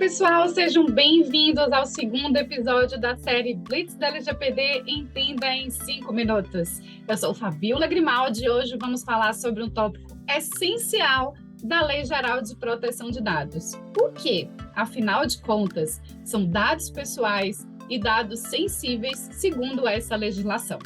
pessoal, sejam bem-vindos ao segundo episódio da série Blitz da LGPD Entenda em 5 minutos. Eu sou Fabiola Grimaldi e hoje vamos falar sobre um tópico essencial da Lei Geral de Proteção de Dados. O quê? Afinal de contas, são dados pessoais e dados sensíveis segundo essa legislação.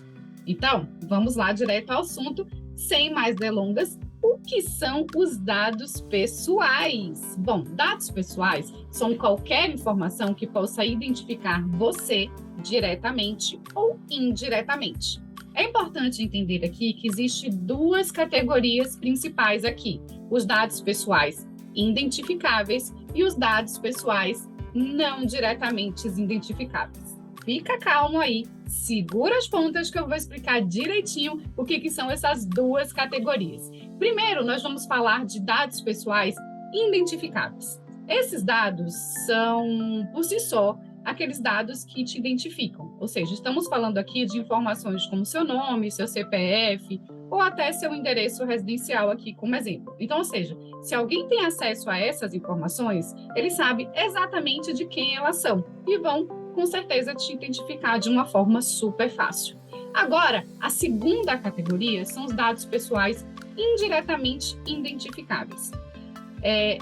Então, vamos lá direto ao assunto, sem mais delongas. O que são os dados pessoais? Bom, dados pessoais são qualquer informação que possa identificar você diretamente ou indiretamente. É importante entender aqui que existem duas categorias principais aqui: os dados pessoais identificáveis e os dados pessoais não diretamente identificáveis. Fica calmo aí, segura as pontas que eu vou explicar direitinho o que são essas duas categorias. Primeiro, nós vamos falar de dados pessoais identificáveis. Esses dados são, por si só, aqueles dados que te identificam. Ou seja, estamos falando aqui de informações como seu nome, seu CPF, ou até seu endereço residencial aqui como exemplo. Então, ou seja, se alguém tem acesso a essas informações, ele sabe exatamente de quem elas são e vão, com certeza, te identificar de uma forma super fácil. Agora, a segunda categoria são os dados pessoais indiretamente identificáveis.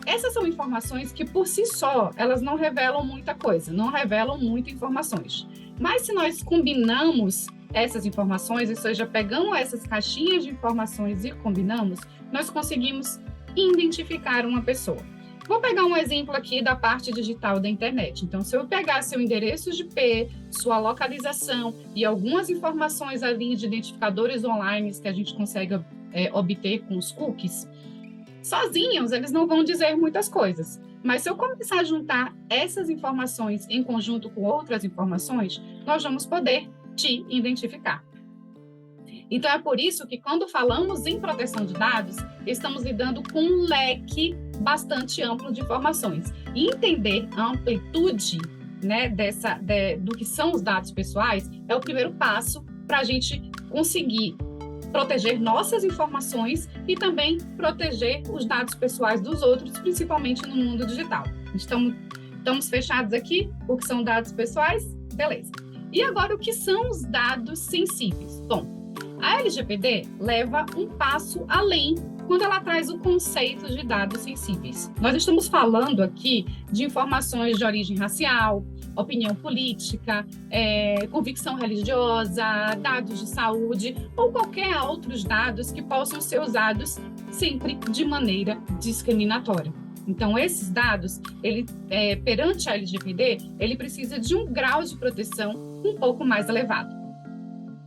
Essas são informações que, por si só, elas não revelam muita coisa, não revelam muitas informações. Mas se nós combinamos essas informações, ou seja, pegamos essas caixinhas de informações e combinamos, nós conseguimos identificar uma pessoa. Vou pegar um exemplo aqui da parte digital da internet. Então, se eu pegar seu endereço de IP, sua localização e algumas informações ali de identificadores online que a gente consegue obter com os cookies, sozinhos eles não vão dizer muitas coisas. Mas se eu começar a juntar essas informações em conjunto com outras informações, nós vamos poder te identificar. Então, é por isso que quando falamos em proteção de dados, estamos lidando com um leque bastante amplo de informações. E entender a amplitude, né, do que são os dados pessoais é o primeiro passo para a gente conseguir proteger nossas informações e também proteger os dados pessoais dos outros, principalmente no mundo digital. Estamos fechados aqui? O que são dados pessoais? Beleza. E agora, o que são os dados sensíveis? Bom, a LGPD leva um passo além quando ela traz o conceito de dados sensíveis. Nós estamos falando aqui de informações de origem racial, opinião política, convicção religiosa, dados de saúde ou qualquer outros dados que possam ser usados sempre de maneira discriminatória. Então, esses dados, perante a LGPD, ele precisa de um grau de proteção um pouco mais elevado.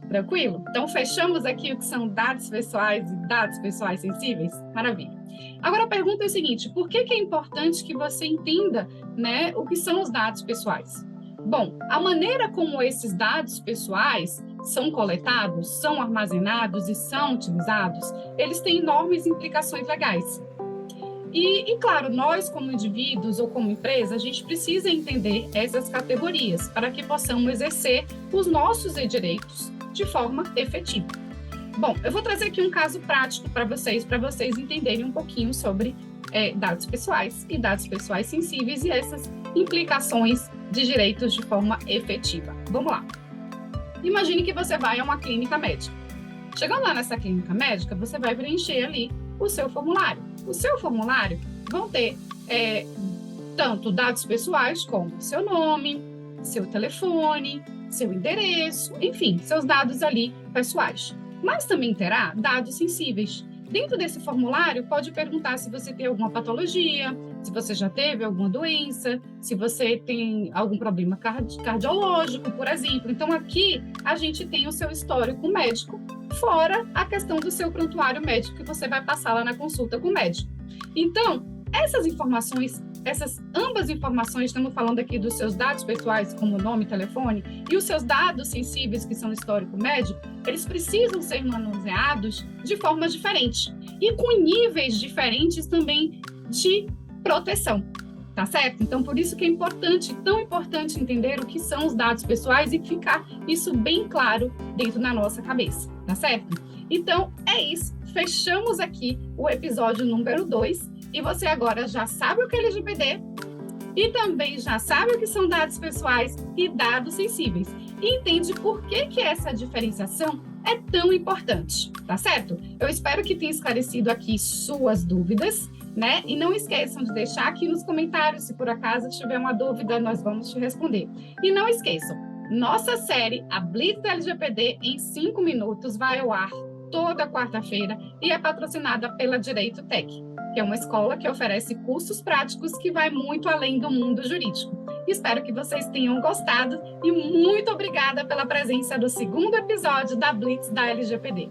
Tranquilo? Então, fechamos aqui o que são dados pessoais e dados pessoais sensíveis? Maravilha. Agora, a pergunta é a seguinte: por que é importante que você entenda, né, o que são os dados pessoais? Bom, a maneira como esses dados pessoais são coletados, são armazenados e são utilizados, eles têm enormes implicações legais. E, claro, nós, como indivíduos ou como empresa, a gente precisa entender essas categorias para que possamos exercer os nossos direitos de forma efetiva. Bom, eu vou trazer aqui um caso prático para vocês entenderem um pouquinho sobre dados pessoais e dados pessoais sensíveis e essas implicações de direitos de forma efetiva. Vamos lá. Imagine que você vai a uma clínica médica. Chegando lá nessa clínica médica, você vai preencher ali o seu formulário. O seu formulário vão ter tanto dados pessoais como seu nome, seu telefone, seu endereço, enfim, seus dados ali pessoais. Mas também terá dados sensíveis. Dentro desse formulário, pode perguntar se você tem alguma patologia, se você já teve alguma doença, se você tem algum problema cardiológico, por exemplo. Então, aqui a gente tem o seu histórico médico, fora a questão do seu prontuário médico que você vai passar lá na consulta com o médico. Então, essas informações, ambas informações, estamos falando aqui dos seus dados pessoais, como nome e telefone, e os seus dados sensíveis, que são o histórico médico, eles precisam ser manuseados de forma diferente e com níveis diferentes também de proteção, tá certo? Então, por isso que é importante, tão importante entender o que são os dados pessoais e ficar isso bem claro dentro da nossa cabeça, tá certo? Então, é isso. Fechamos aqui o episódio número 2 e você agora já sabe o que é LGPD, e também já sabe o que são dados pessoais e dados sensíveis, e entende por que essa diferenciação é tão importante, tá certo? Eu espero que tenha esclarecido aqui suas dúvidas, né? E não esqueçam de deixar aqui nos comentários, se por acaso tiver uma dúvida, nós vamos te responder. E não esqueçam, nossa série, a Blitz da LGPD em 5 minutos, vai ao ar toda quarta-feira e é patrocinada pela Direito Tech, que é uma escola que oferece cursos práticos que vai muito além do mundo jurídico. Espero que vocês tenham gostado e muito obrigada pela presença do segundo episódio da Blitz da LGPD.